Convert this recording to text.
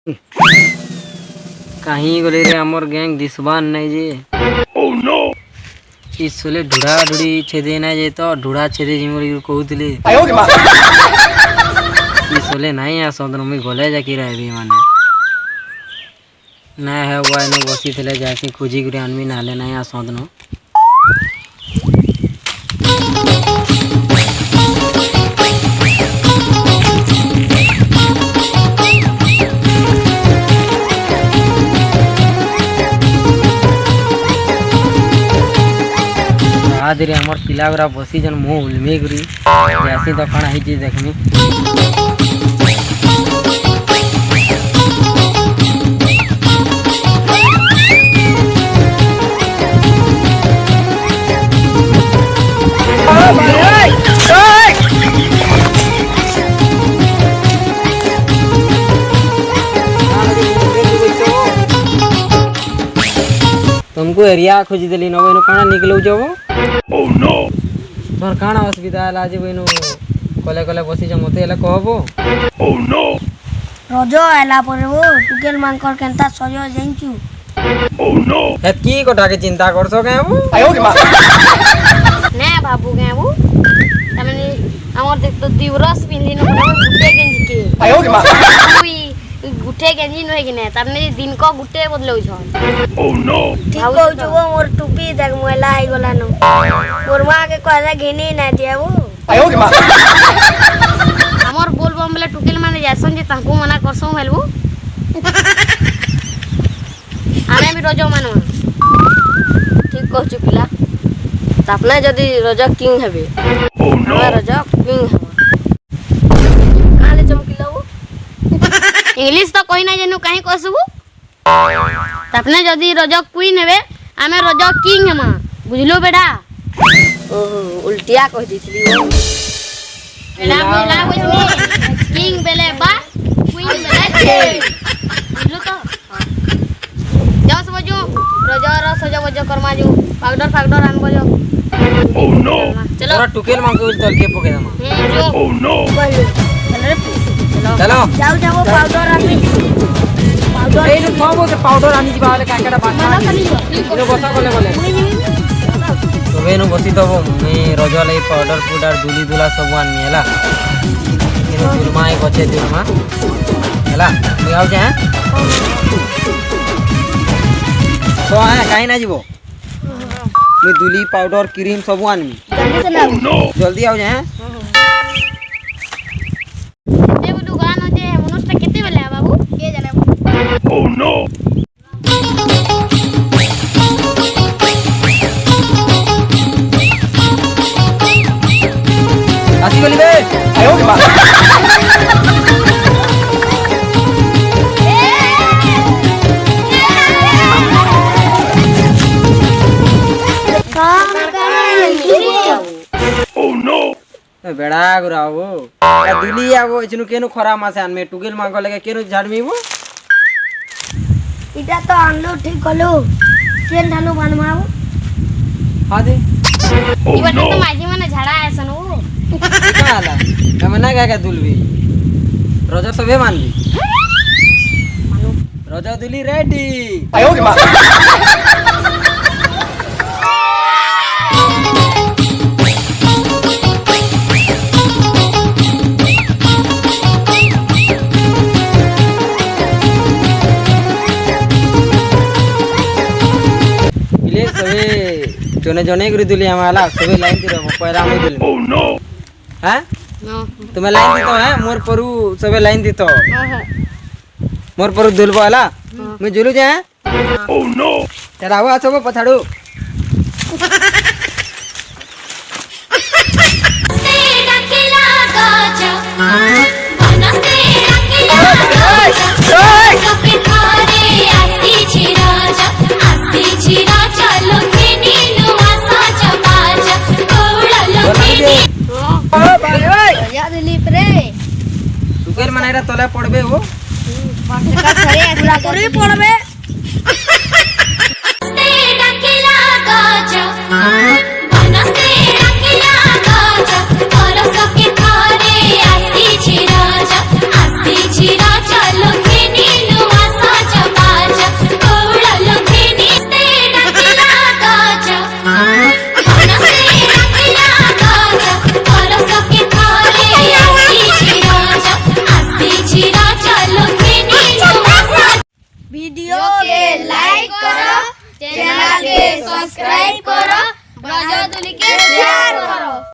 कहीं गले रे हमर गैंग दिसबान नहीं जे। ओह नो इस सोले ढुड़ा ढुड़ी छेदे ना जे तो ढुड़ा छेदे जिमोरी कहउतले आयो रे मां इस सोले नहीं आसंद मी गले जाकी रहबी माने ना है वाय न बसी थले जाकी खोजी गुरे आनमी नाले नहीं आसंद न आदि रे हमर पिला गुरा बसी जन मुंह उलमे गुरी जैसी तो खाना ही चीज देखमी तुमको एरिया खोजी देली न बइनो काना निकलौ जबो ओह नो तोर काना असुविधा हला जे बइनो कले कले बसी जे मते हला कहबो ओह नो रजो आला परबो टुकेल मांकर केनता सजो जाइचू ओह नो एतकी कोटा के चिंता करसो केबो आयो रे मां ने बाबू केबो तमने हमर देख तो दिवरस पिंदी न गुटे गेंजी के आयो रे मां गुटे गेंजी नहे किने तमने दिन को गुटे बदलौ छन ओह नो ठीक कहू छबो मोर टुपी देख मोला आइ गला न मोर मां के कहला घेनी ना दियाबो आयो रे मां हमर बोलबो हमले टुकेल माने जासन जे तांको मना करसो हेलबो आमे भी रजो मानो ठीक कहू छु पिला तापना जदी रजो किंग हेबे ओह नो रजो किंग हेबो काले चमकिलो इंग्लिश तो कोई ना जेनु काहे कहसबु तापने जदी रजो क्वीन हेबे आमे रजो किंग हेमा बुझलो बेटा ओहो उल्टिया कह दिसली बेटा बोला बुझली किंग बेले बा क्वीन बेले छे बुझलो तो जाओ समझो रजो र सजो बजो करमा जो पाउडर आन बजो ओह नो चलो टुकेल मांगो तल के पके दमा जो ओह नो चलो जाओ पाउडर आनी पाउडर ए थोबो के पाउडर आनी जिबा वाले काकेटा बाटा इनो बसा गले तो वेनु बसी तबो मी रजो ले पाउडर पुडर दुली दुला सब आन मेला इनो दुलमाई गचे दुलमा हला मी आउ जे तो है काई ना जीवो मी दुली पाउडर क्रीम सब आनमी जल्दी से ना जल्दी आउ जे ए बुदु गान जे मनुष्य केते बेले बाबू के जाने ओह नो आसी गली बे आयो के बा बेड़ा गुरावो दुली आवो इचनु केनु खरा मासे आनमे टुगेल मांगो लगे केनु झाड़मीबो इटा तो आनलो ठीक कलो केन ढालो बनमाओ हादे इबा तो माझी माने झाड़ा आसन ओ काला हमना का दुलबी रोजा सबे मानली मानो रोजा दुली रेडी आयो के मां जने जने गुरी दुली हमारा सबे लाइन दी रहबो पैरा मु दुली ओह नो हैं नो तुम्हें लाइन दी तो है मोर परू सबे लाइन दी तो मोर परू दुलबो हला मैं जुलू जे ओह नो तेरा हुआ सब पछाड़ू टुकेल मनाइरा तले पड़बे वो का छरे पूरा पूरी पड़बे Chalo, চ্যানেলকে সাবস্ক্রাইব করো, রজ দুলিকে শেয়ার করো।